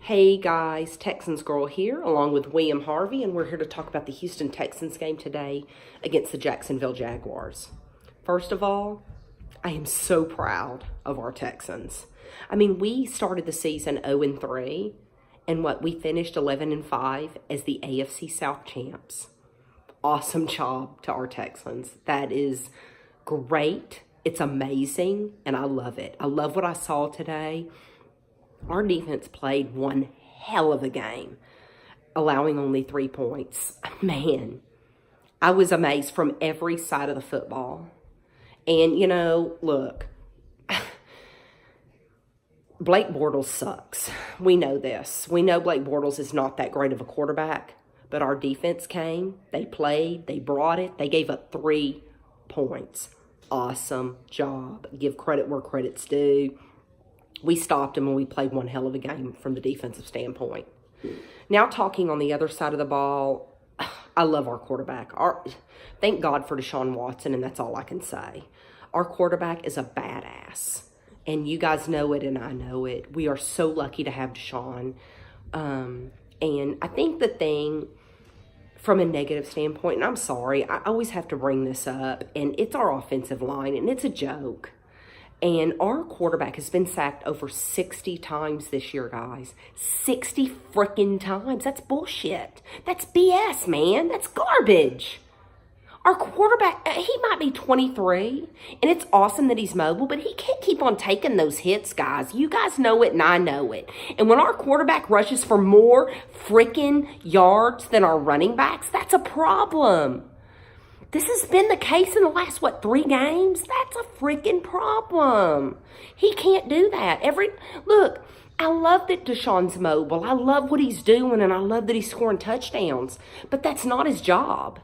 Hey guys, Texans Girl here, along with William Harvey, and we're here to talk about the Houston Texans game today against the Jacksonville Jaguars. First of all, I am so proud of our Texans. I mean, we started the season 0-3, and we finished 11-5 as the AFC South champs. Awesome job to our Texans. That is great. It's amazing, and I love it. I love what I saw today. Our defense played one hell of a game, allowing only 3 points. Man, I was amazed from every side of the football. And, look, Blake Bortles sucks. We know this. We know Blake Bortles is not that great of a quarterback, but our defense came, they played, they brought it, they gave up 3 points. Awesome job. Give credit where credit's due. We stopped him and we played one hell of a game from the defensive standpoint. Now talking on the other side of the ball, I love our quarterback. Thank God for Deshaun Watson, and that's all I can say. Our quarterback is a badass, and you guys know it and I know it. We are so lucky to have Deshaun. And I think the thing from a negative standpoint, and I'm sorry, I always have to bring this up, and it's our offensive line, and it's a joke. And our quarterback has been sacked over 60 times this year, guys. 60 freaking times. That's bullshit. That's BS, man. That's garbage. Our quarterback, he might be 23, and it's awesome that he's mobile, but he can't keep on taking those hits, guys. You guys know it, and I know it. And when our quarterback rushes for more freaking yards than our running backs, that's a problem. This has been the case in the last, 3 games? That's a freaking problem. He can't do that. Look, I love that Deshaun's mobile. I love what he's doing, and I love that he's scoring touchdowns. But that's not his job.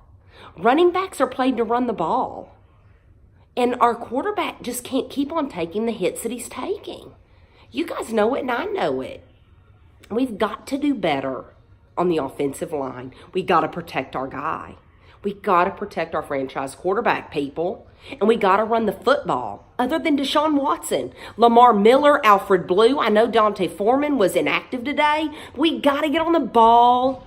Running backs are played to run the ball. And our quarterback just can't keep on taking the hits that he's taking. You guys know it, and I know it. We've got to do better on the offensive line. We got to protect our guy. We got to protect our franchise quarterback, people. And we got to run the football. Other than Deshaun Watson, Lamar Miller, Alfred Blue. I know Dante Foreman was inactive today. We got to get on the ball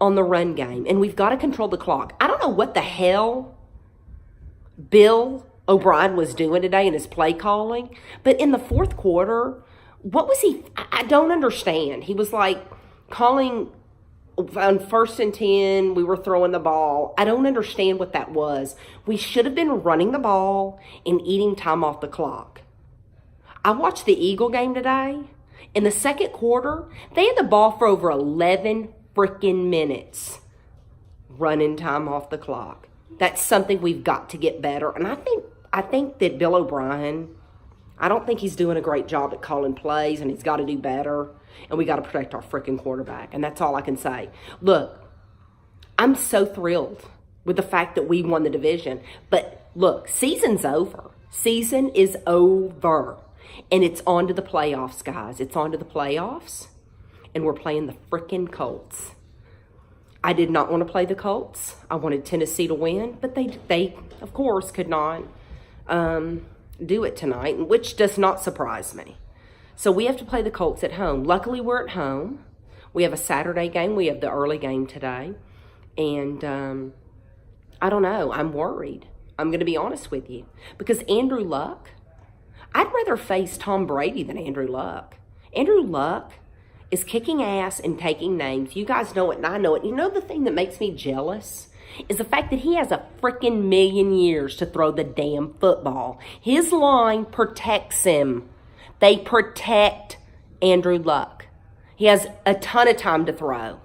on the run game. And we've got to control the clock. I don't know what the hell Bill O'Brien was doing today in his play calling. But in the fourth quarter, what was he? I don't understand. He was calling on 1st and 10, we were throwing the ball. I don't understand what that was. We should have been running the ball and eating time off the clock. I watched the Eagle game today. In the second quarter, they had the ball for over 11 freaking minutes. Running time off the clock. That's something we've got to get better. And I think that Bill O'Brien, I don't think he's doing a great job at calling plays, and he's got to do better. And we got to protect our freaking quarterback. And that's all I can say. Look, I'm so thrilled with the fact that we won the division. But look, season's over. Season is over. And it's on to the playoffs, guys. It's on to the playoffs. And we're playing the freaking Colts. I did not want to play the Colts. I wanted Tennessee to win. But they of course, could not do it tonight, which does not surprise me. So we have to play the Colts at home. Luckily, we're at home. We have a Saturday game. We have the early game today. And I don't know. I'm worried. I'm going to be honest with you. Because Andrew Luck, I'd rather face Tom Brady than Andrew Luck. Andrew Luck is kicking ass and taking names. You guys know it and I know it. You know the thing that makes me jealous is the fact that he has a freaking million years to throw the damn football. His line protects him. They protect Andrew Luck. He has a ton of time to throw.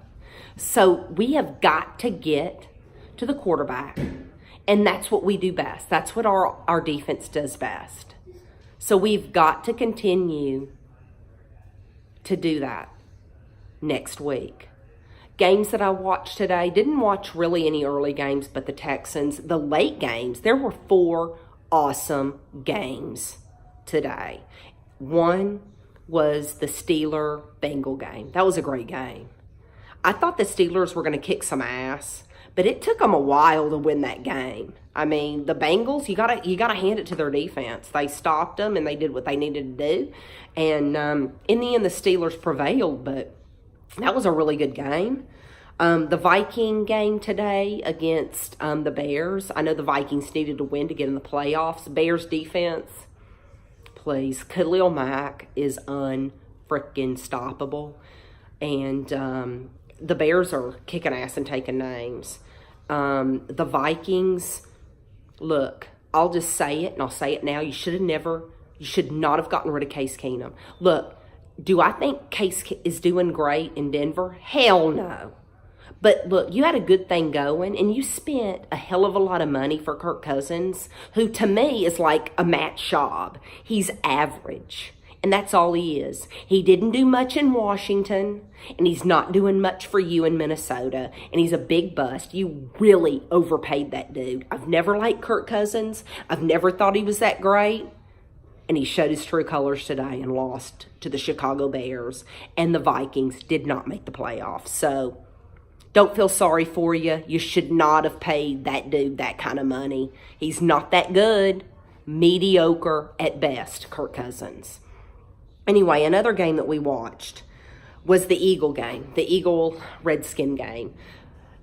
So we have got to get to the quarterback. And that's what we do best. That's what our defense does best. So we've got to continue to do that next week. Games that I watched today, didn't watch really any early games, but the Texans, the late games, there were 4 awesome games today. One was the Steeler-Bengal game. That was a great game. I thought the Steelers were going to kick some ass, But it took them a while to win that game. I mean, the Bengals, you gotta hand it to their defense. They stopped them and they did what they needed to do. And in the end, the Steelers prevailed, but that was a really good game. The Viking game today against the Bears. I know the Vikings needed to win to get in the playoffs. Bears defense, please. Khalil Mack is unfreaking stoppable. And the Bears are kicking ass and taking names. The Vikings, look, I'll just say it, and I'll say it now. You should not have gotten rid of Case Keenum. Look, do I think Case is doing great in Denver? Hell no. But look, you had a good thing going, and you spent a hell of a lot of money for Kirk Cousins, who to me is like a Matt Schaub. He's average, and that's all he is. He didn't do much in Washington, and he's not doing much for you in Minnesota, and he's a big bust. You really overpaid that dude. I've never liked Kirk Cousins. I've never thought he was that great. And he showed his true colors today and lost to the Chicago Bears, and the Vikings did not make the playoffs. So don't feel sorry for you. You should not have paid that dude that kind of money. He's not that good. Mediocre at best, Kirk Cousins. Anyway, another game that we watched was the Eagle game, the Eagle-Redskin game.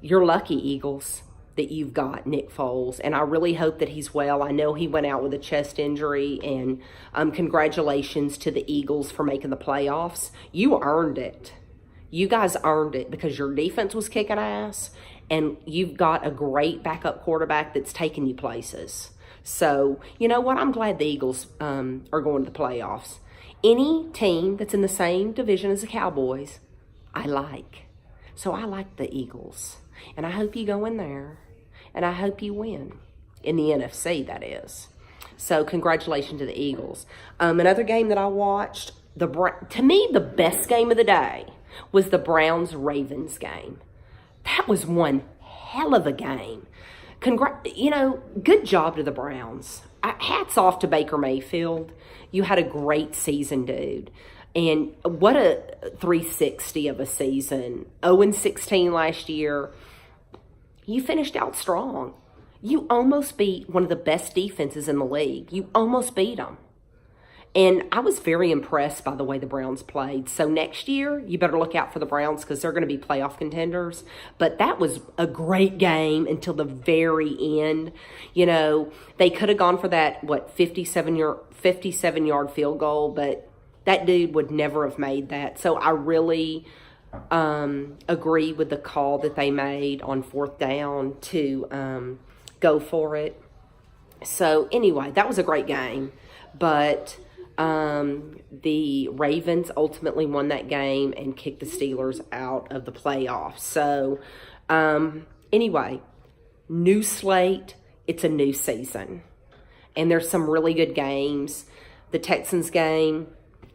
You're lucky, Eagles, that you've got Nick Foles, and I really hope that he's well. I know he went out with a chest injury, and congratulations to the Eagles for making the playoffs. You earned it. You guys earned it because your defense was kicking ass, and you've got a great backup quarterback that's taking you places. So, you know what? I'm glad the Eagles are going to the playoffs. Any team that's in the same division as the Cowboys, I like. So I like the Eagles. And I hope you go in there. And I hope you win. In the NFC, that is. So congratulations to the Eagles. Another game that I watched, to me, the best game of the day was the Browns-Ravens game. That was one hell of a game. Good job to the Browns. Hats off to Baker Mayfield. You had a great season, dude. And what a 360 of a season. 0-16 last year. You finished out strong. You almost beat one of the best defenses in the league. You almost beat them. And I was very impressed by the way the Browns played. So next year, you better look out for the Browns because they're going to be playoff contenders. But that was a great game until the very end. You know, they could have gone for that, 57-yard field goal, but that dude would never have made that. So I really agree with the call that they made on 4th down to go for it. So anyway, that was a great game. But the Ravens ultimately won that game and kicked the Steelers out of the playoffs. So anyway, new slate. It's a new season. And there's some really good games. The Texans game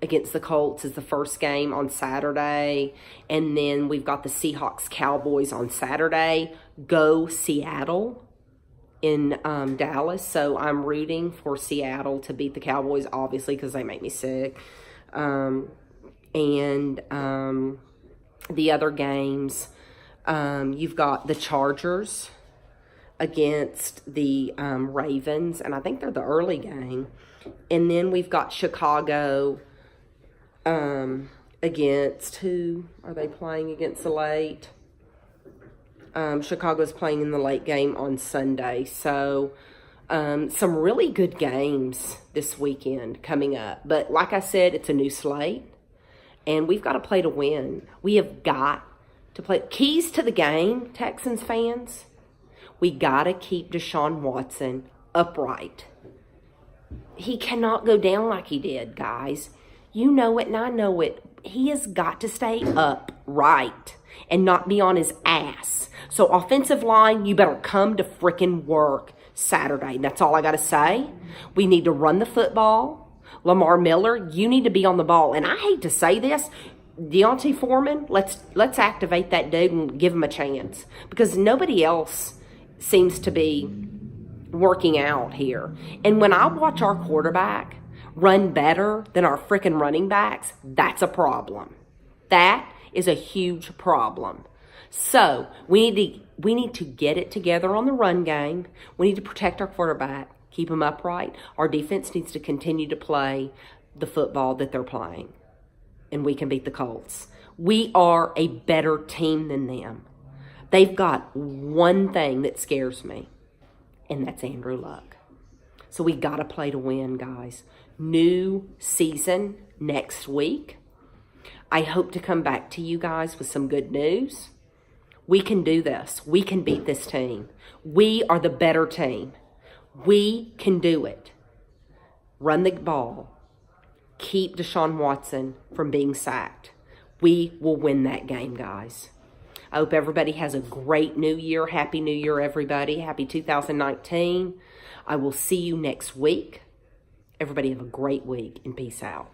against the Colts is the first game on Saturday. And then we've got the Seahawks-Cowboys on Saturday. Go Seattle in Dallas. So I'm rooting for Seattle to beat the Cowboys, obviously, because they make me sick. And the other games, you've got the Chargers against the Ravens. And I think they're the early game. And then we've got Chicago against, who are they playing against the late? Chicago's playing in the late game on Sunday. So some really good games this weekend coming up. But like I said, it's a new slate. And we've got to play to win. We have got to play. Keys to the game, Texans fans. We got to keep Deshaun Watson upright. He cannot go down like he did, guys. You know it and I know it. He has got to stay upright and not be on his ass. So offensive line, you better come to freaking work Saturday. That's all I got to say. We need to run the football. Lamar Miller, you need to be on the ball. And I hate to say this, Deontay Foreman, let's activate that dude and give him a chance. Because nobody else seems to be working out here. And when I watch our quarterback run better than our freaking running backs, that's a problem. That is a huge problem. So we need to get it together on the run game. We need to protect our quarterback, keep him upright. Our defense needs to continue to play the football that they're playing, and we can beat the Colts. We are a better team than them. They've got one thing that scares me, and that's Andrew Luck. So we got to play to win, guys. New season next week. I hope to come back to you guys with some good news. We can do this. We can beat this team. We are the better team. We can do it. Run the ball. Keep Deshaun Watson from being sacked. We will win that game, guys. I hope everybody has a great new year. Happy New Year, everybody. Happy 2019. I will see you next week. Everybody have a great week, and peace out.